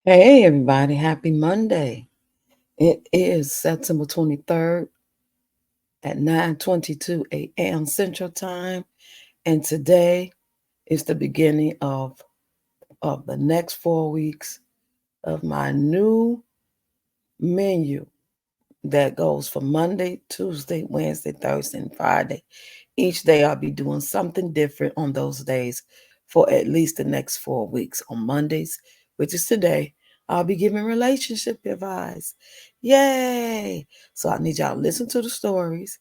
Hey everybody, happy Monday. It is September 23rd at 9:22 a.m. Central Time, and today is the beginning of the next 4 weeks of my new menu that goes from Monday, Tuesday, Wednesday, Thursday, and Friday. Each day I'll be doing something different on those days for at least the next 4 weeks. On Mondays, which is today, I'll be giving relationship advice. Yay! So I need y'all to listen to the stories,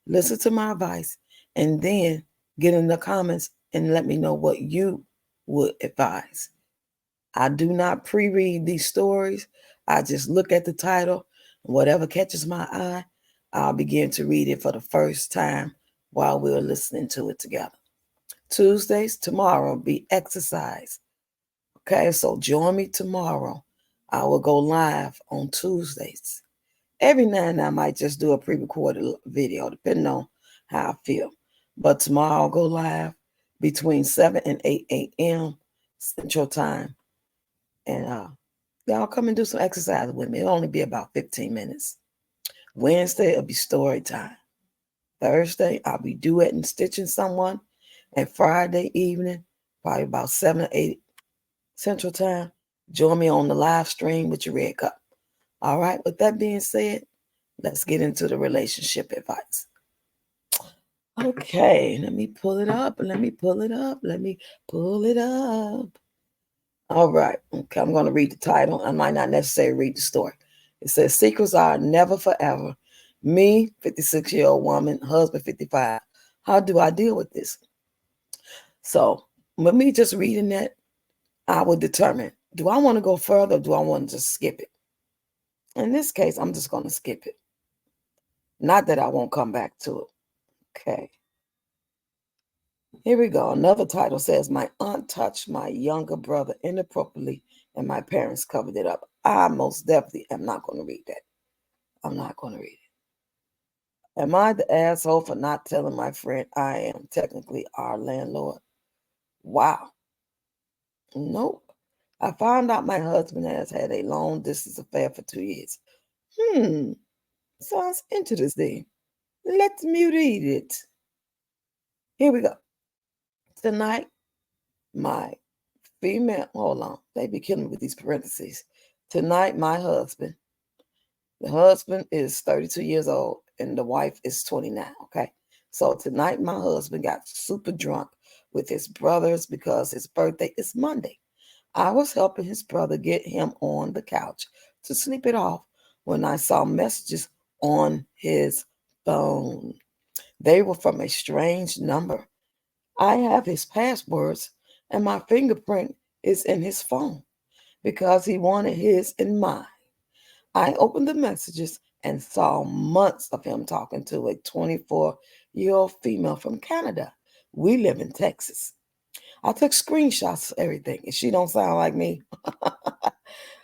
listen to my advice, and then get in the comments and let me know what you would advise. I do not pre-read these stories. I just look at the title and whatever catches my eye, I'll begin to read it for the first time while we're listening to it together. Tuesdays, tomorrow will be exercise. Okay, so join me tomorrow. I will go live on Tuesdays. Every now and then I might just do a pre-recorded video, depending on how I feel. But tomorrow I'll go live between 7 and 8 a.m. Central Time. And y'all come and do some exercise with me. It'll only be about 15 minutes. Wednesday, it'll be story time. Thursday, I'll be duetting, stitching someone. And Friday evening, probably about 7 or 8 Central Time, join me on the live stream with your red cup. All right, with that being said, let's get into the relationship advice. Okay, let me pull it up. Let me pull it up. Let me pull it up. All right. Okay, I'm going to read the title. I might not necessarily read the story. It says, Secrets Are Never Forever. Me, 56-year-old woman, husband, 55. How do I deal with this? So, with me just reading that, I will determine, do I want to go further or do I want to just skip it? In this case, I'm just going to skip it. Not that I won't come back to it. Okay. Here we go. Another title says, My aunt touched my younger brother inappropriately and my parents covered it up. I most definitely am not going to read that. I'm not going to read it. Am I the asshole for not telling my friend I am technically our landlord? Wow. Nope. I found out my husband has had a long distance affair for 2 years. Sounds interesting. Let me read it. Here we go. Tonight, my hold on, they be killing me with these parentheses. Tonight, the husband is 32 years old and the wife is 29, okay? So tonight, my husband got super drunk with his brothers because his birthday is Monday. I was helping his brother get him on the couch to sleep it off when I saw messages on his phone. They were from a strange number. I have his passwords and my fingerprint is in his phone because he wanted his and mine. I opened the messages and saw months of him talking to a 24-year-old female from Canada. We live in Texas. I took screenshots of everything. And she don't sound like me.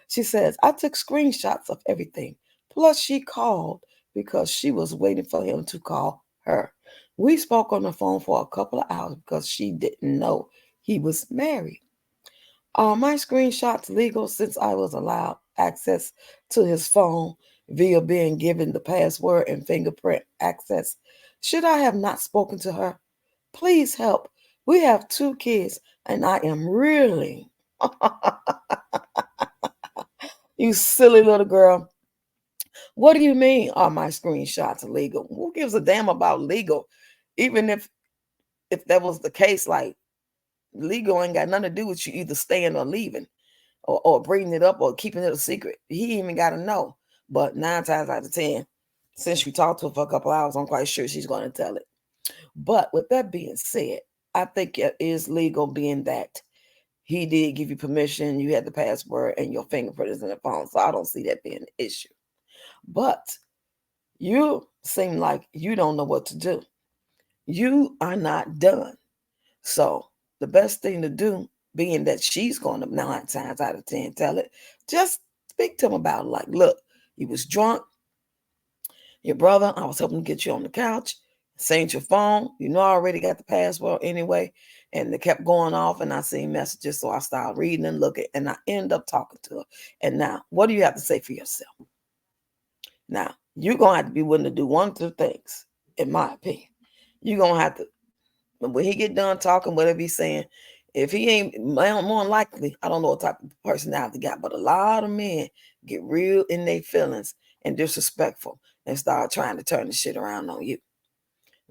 She says, I took screenshots of everything. Plus, she called because she was waiting for him to call her. We spoke on the phone for a couple of hours because she didn't know he was married. Are my screenshots legal since I was allowed access to his phone via being given the password and fingerprint access? Should I have not spoken to her? Please help. We have 2 kids and I am really, you silly little girl. What do you mean are my screenshots legal? Who gives a damn about legal? Even if that was the case, like legal ain't got nothing to do with you either staying or leaving or bringing it up or keeping it a secret. He even got to know. But 9 times out of 10, since you talked to her for a couple hours, I'm quite sure she's going to tell it. But with that being said, I think it is legal being that he did give you permission, you had the password, and your fingerprint is in the phone. So I don't see that being an issue. But you seem like you don't know what to do. You are not done. So the best thing to do, being that she's going to 9 times out of 10 tell it, just speak to him about it. Like, look, you was drunk. Your brother, I was helping to get you on the couch. Saying your phone. You know I already got the password anyway. And it kept going off, and I seen messages, so I started reading and looking, and I end up talking to her. And now, what do you have to say for yourself? Now, you're going to have to be willing to do one of two things, in my opinion. You're going to have to, when he get done talking, whatever he's saying, if he ain't, more than likely, I don't know what type of personality he got, but a lot of men get real in their feelings and disrespectful and start trying to turn the shit around on you.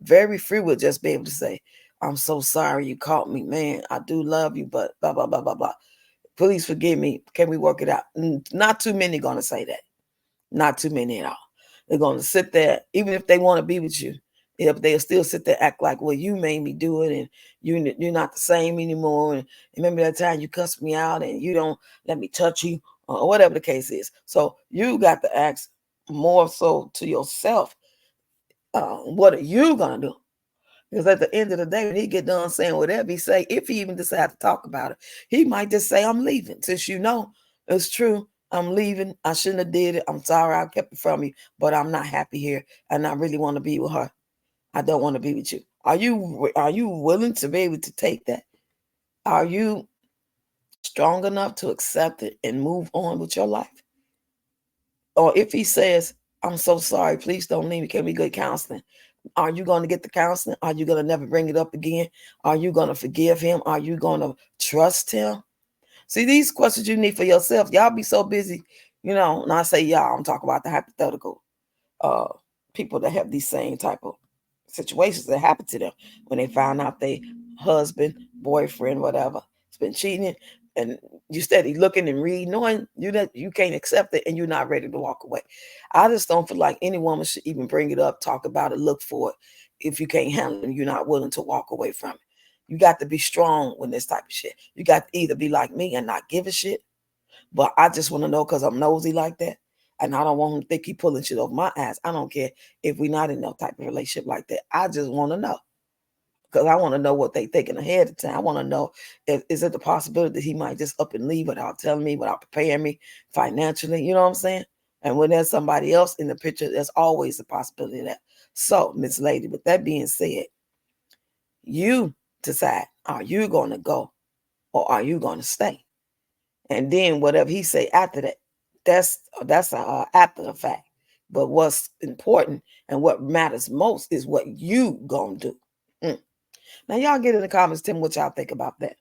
Very few will just be able to say, I'm so sorry you caught me, man. I do love you, but blah, blah, blah, blah, blah. Please forgive me. Can we work it out? Not too many going to say that. Not too many at all. They're going to sit there, even if they want to be with you, if they'll still sit there, act like, well, you made me do it, and you're not the same anymore. And remember that time you cussed me out and you don't let me touch you, or whatever the case is. So you got to ask more so to yourself, what are you going to do? Because at the end of the day, when he get done saying whatever he say, if he even decide to talk about it, he might just say, I'm leaving. Since you know it's true, I'm leaving. I shouldn't have did it. I'm sorry I kept it from you, but I'm not happy here, and I really want to be with her. I don't want to be with you. Are you willing to be able to take that? Are you strong enough to accept it and move on with your life? Or if he says, I'm so sorry, please don't leave me, can we get counseling? Are you going to get the counseling? Are you going to never bring it up again? Are you going to forgive him? Are you going to trust him? See, these questions you need for yourself. Y'all be so busy, and I say y'all, I'm talking about the hypothetical people that have these same type of situations that happen to them when they found out they husband, boyfriend, whatever, has been cheating, and you steady looking and reading, knowing that you can't accept it and you're not ready to walk away. I just don't feel like any woman should even bring it up, talk about it, look for it. If you can't handle it, you're not willing to walk away from it. You got to be strong with this type of shit. You got to either be like me and not give a shit, but I just want to know because I'm nosy like that. And I don't want him to think he pulling shit over my ass. I don't care if we're not in no type of relationship like that. I just want to know. Because I want to know what they thinking ahead of time. I want to know, is it the possibility that he might just up and leave without telling me, without preparing me financially? You know what I'm saying? And when there's somebody else in the picture, there's always a possibility of that. So, Miss Lady, with that being said, you decide, are you going to go or are you going to stay? And then whatever he say after that, that's after the fact. But what's important and what matters most is what you gonna do. Now y'all get in the comments, tell me what y'all think about that.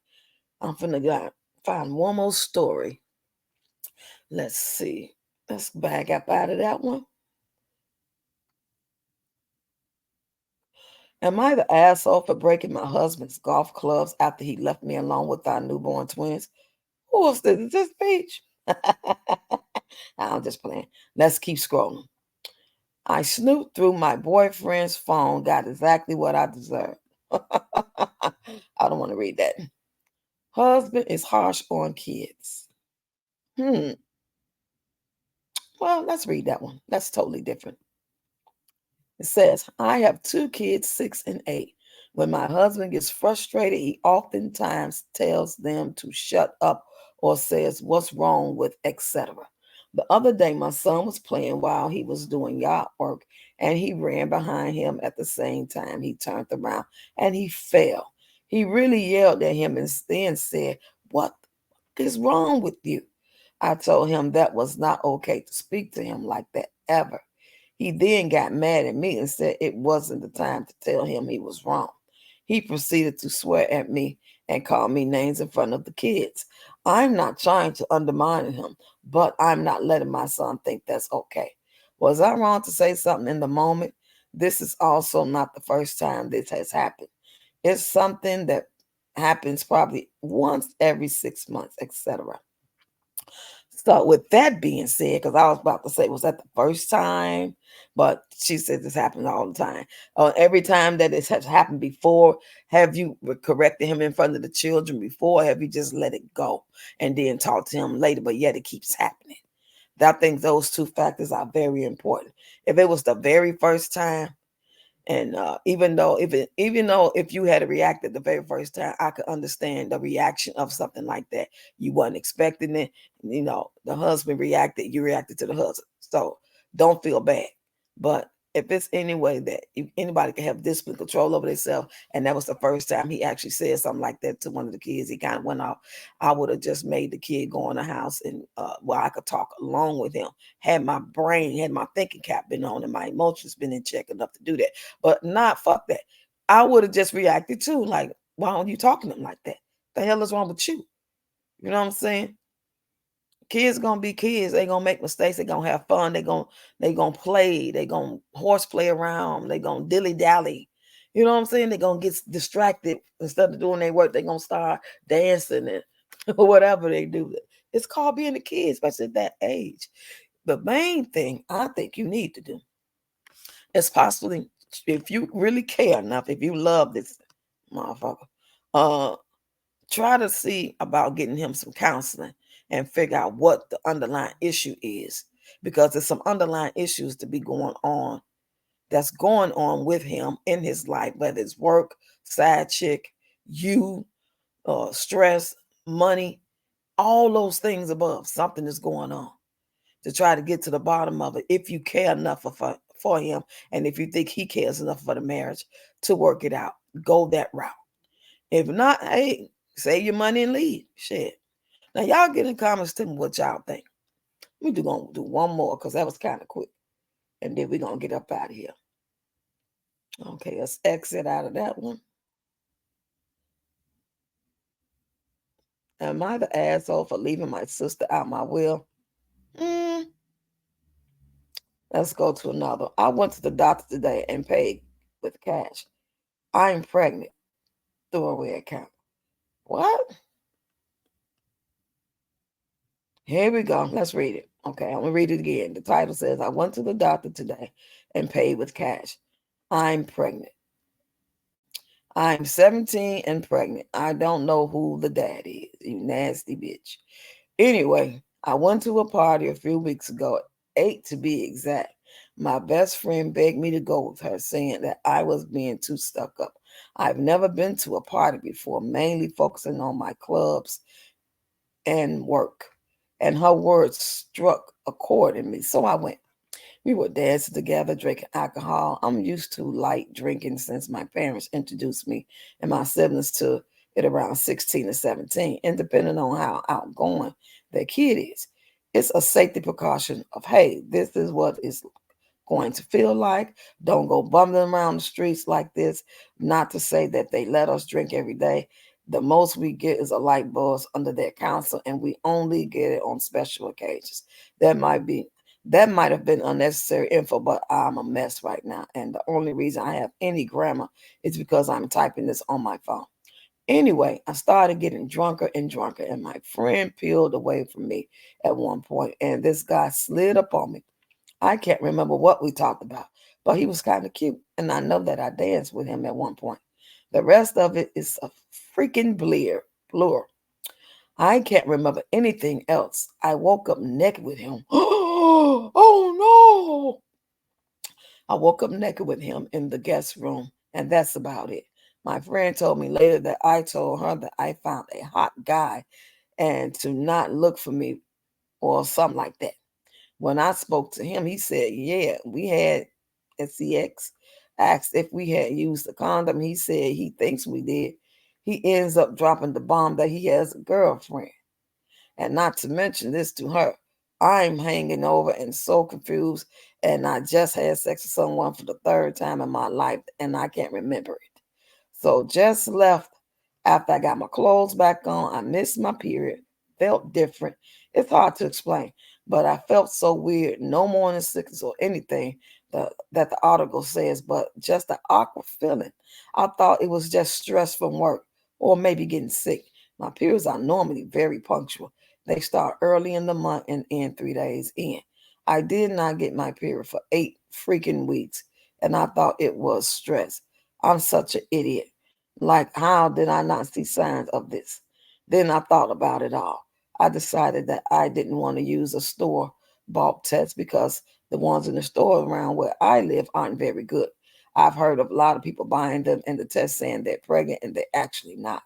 I'm finna find one more story. Let's see. Let's back up out of that one. Am I the asshole for breaking my husband's golf clubs after he left me alone with our newborn twins? Who else did this speech? I'm just playing. Let's keep scrolling. I snooped through my boyfriend's phone, got exactly what I deserved. I don't want to read that. Husband is harsh on kids. Well, let's read that one. That's totally different. It says, I have 2 kids, 6 and 8. When my husband gets frustrated, he oftentimes tells them to shut up or says, what's wrong with, etc. The other day, my son was playing while he was doing yard work, and he ran behind him at the same time. He turned around and he fell. He really yelled at him and then said, what is wrong with you? I told him that was not okay to speak to him like that ever. He then got mad at me and said it wasn't the time to tell him he was wrong. He proceeded to swear at me and call me names in front of the kids. I'm not trying to undermine him, but I'm not letting my son think that's okay. Was I wrong to say something in the moment? This is also not the first time this has happened. It's something that happens probably once every 6 months, etc. So with that being said, because I was about to say, was that the first time? But she said this happens all the time. Every time that this has happened before, have you corrected him in front of the children before? Have you just let it go and then talk to him later? But yet it keeps happening. I think those 2 factors are very important. If it was the very first time, and even though if you had reacted the very first time, I could understand the reaction of something like that. You wasn't expecting it. The husband reacted, you reacted to the husband. So don't feel bad. But if it's any way that anybody can have discipline control over themselves, and that was the first time he actually said something like that to one of the kids, he kind of went off. I would have just made the kid go in the house and where I could talk along with him. Had my brain, had my thinking cap been on, and my emotions been in check enough to do that. But not fuck that. I would have just reacted too, like, why aren't you talking to him like that? The hell is wrong with you? You know what I'm saying? Kids gonna be kids. They gonna make mistakes. They gonna have fun. They gonna play. They gonna horseplay around. They gonna dilly dally. You know what I'm saying? They gonna get distracted instead of doing their work. They gonna start dancing and whatever they do. It's called being a kid, especially at that age. The main thing I think you need to do is possibly, if you really care enough, if you love this motherfucker, uh, try to see about getting him some counseling and figure out what the underlying issue is, because there's some underlying issues to be going on that's going on with him in his life, whether it's work, side chick, you, stress, money, all those things above. Something is going on, to try to get to the bottom of it, if you care enough for him, and if you think he cares enough for the marriage to work it out, go that route. If not, hey, save your money and leave. Shit. Now y'all get in comments, tell me what y'all think. We gonna do one more because that was kind of quick, and then we're gonna get up out of here. Okay, let's exit out of that one. Am I the asshole for leaving my sister out my will? Let's go to another. I went to the doctor today and paid with cash. I'm pregnant. Throwaway account. What? Here we go. Let's read it. Okay, I'm gonna read it again. The title says, I went to the doctor today and paid with cash. I'm pregnant. I'm 17 and pregnant. I don't know who the dad is, you nasty bitch. Anyway, I went to a party a few weeks ago, 8 to be exact. My best friend begged me to go with her, saying that I was being too stuck up. I've never been to a party before, mainly focusing on my clubs and work. And her words struck a chord in me, so I went. We were dancing together, drinking alcohol. I'm used to light drinking since my parents introduced me and my siblings to it around 16 or 17, and depending on how outgoing the kid is. It's a safety precaution of, hey, this is what it's going to feel like. Don't go bumbling around the streets like this. Not to say that they let us drink every day. The most we get is a light buzz under their counsel, and we only get it on special occasions. That might have been unnecessary info, but I'm a mess right now. And the only reason I have any grammar is because I'm typing this on my phone. Anyway, I started getting drunker and drunker, and my friend peeled away from me at one point, and this guy slid up on me. I can't remember what we talked about, but he was kind of cute, and I know that I danced with him at one point. The rest of it is a freaking blur. I can't remember anything else. I woke up naked with him. Oh no! I woke up naked with him in the guest room, and that's about it. My friend told me later that I told her that I found a hot guy and to not look for me or something like that. When I spoke to him, he said, yeah, we had sex. Asked if we had used the condom. He said he thinks we did. He ends up dropping the bomb that he has a girlfriend. And not to mention this to her, I'm hanging over and so confused. And I just had sex with someone for the third time in my life, and I can't remember it. So just left after I got my clothes back on. I missed my period, felt different. It's hard to explain, but I felt so weird. No morning sickness or anything that the article says, but just an awkward feeling. I thought it was just stress from work or maybe getting sick. My periods are normally very punctual. They start early in the month and end 3 days in. I did not get my period for 8 freaking weeks, and I thought it was stress. I'm such an idiot. Like, how did I not see signs of this? Then I thought about it all. I decided that I didn't want to use a store bought test because the ones in the store around where I live aren't very good. I've heard of a lot of people buying them and the test saying they're pregnant and they're actually not.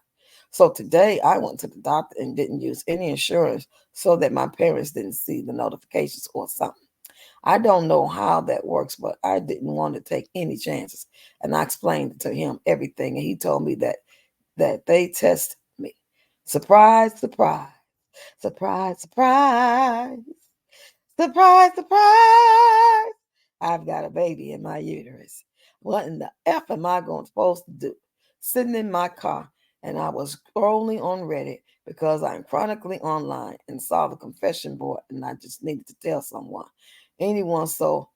So today I went to the doctor and didn't use any insurance so that my parents didn't see the notifications or something. I don't know how that works, but I didn't want to take any chances. And I explained to him everything. And he told me that they test me. Surprise, surprise, surprise, surprise, surprise, surprise. I've got a baby in my uterus. What in the F am I supposed to do? Sitting in my car, and I was scrolling on Reddit because I'm chronically online and saw the confession board, and I just needed to tell anyone. So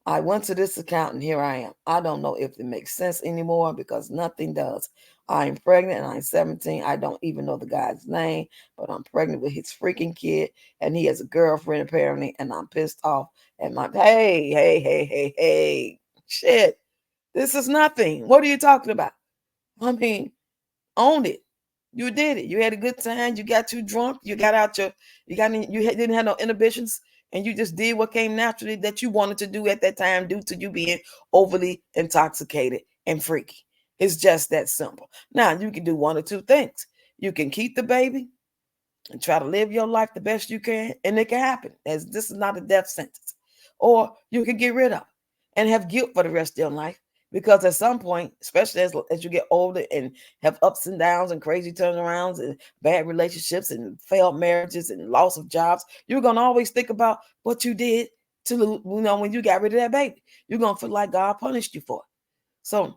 I went to this account, and here I am. I don't know if it makes sense anymore because nothing does. I'm pregnant, and I'm 17. I don't even know the guy's name, but I'm pregnant with his freaking kid, and he has a girlfriend apparently, and I'm pissed off. And hey, shit, this is nothing. What are you talking about? I mean, own it. You did it. You had a good time. You got too drunk. You got out didn't have no inhibitions, and you just did what came naturally that you wanted to do at that time due to you being overly intoxicated and freaky. It's just that simple. Now you can do one or two things. You can keep the baby and try to live your life the best you can, and it can happen, as this is not a death sentence. Or you can get rid of it and have guilt for the rest of your life, because at some point, especially as you get older and have ups and downs and crazy turnarounds and bad relationships and failed marriages and loss of jobs, you're going to always think about what you did when you got rid of that baby. You're going to feel like God punished you for it. So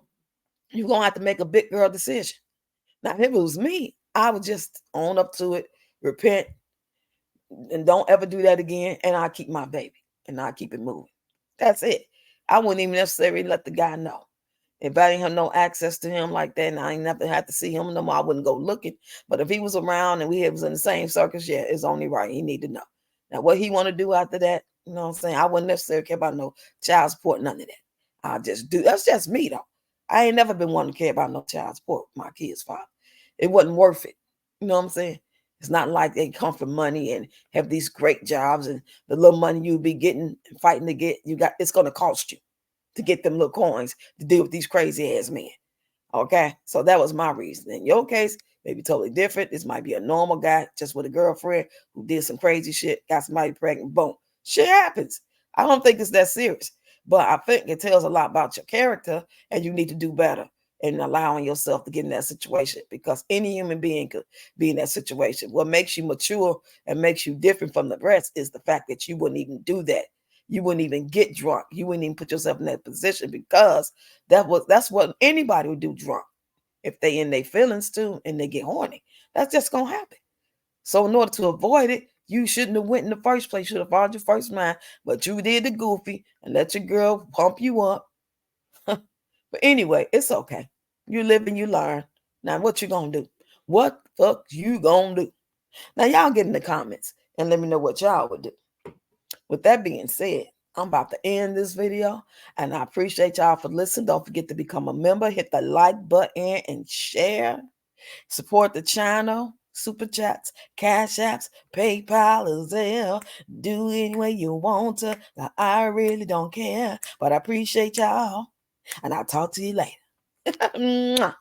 you're going to have to make a big girl decision. Now, if it was me, I would just own up to it, repent, and don't ever do that again. And I'll keep my baby and I'll keep it moving. That's it. I wouldn't even necessarily let the guy know. If I didn't have no access to him like that, and I ain't never had to see him no more, I wouldn't go looking. But if he was around and we was in the same circles, yeah, it's only right. He need to know. Now, what he want to do after that, you know what I'm saying? I wouldn't necessarily care about no child support, none of that. I'll just do. That's just me, though. I ain't never been one to care about no child support. My kid's father. It wasn't worth it. You know what I'm saying? It's not like they come for money and have these great jobs, and the little money you'll be getting and fighting to get, it's going to cost you to get them little coins to deal with these crazy ass men. Okay, so that was my reason. In your case, maybe totally different. This might be a normal guy just with a girlfriend who did some crazy shit, got somebody pregnant, boom. Shit happens. I don't think it's that serious, but I think it tells a lot about your character, and you need to do better in allowing yourself to get in that situation, because any human being could be in that situation. What makes you mature and makes you different from the rest is the fact that you wouldn't even do that. You wouldn't even get drunk. You wouldn't even put yourself in that position, because that's what anybody would do drunk. If they in their feelings too and they get horny, that's just gonna happen. So in order to avoid it, you shouldn't have went in the first place. You should have followed your first mind, but you did the goofy and let your girl pump you up. But anyway, it's okay. You live and you learn. Now what you gonna do? What the fuck you gonna do? Now y'all get in the comments and let me know what y'all would do. With that being said, I'm about to end this video, and I appreciate y'all for listening. Don't forget to become a member, hit the like button and share. Support the channel, super chats, cash apps, PayPal as well. Do any way you want to. I really don't care, but I appreciate y'all, and I'll talk to you later.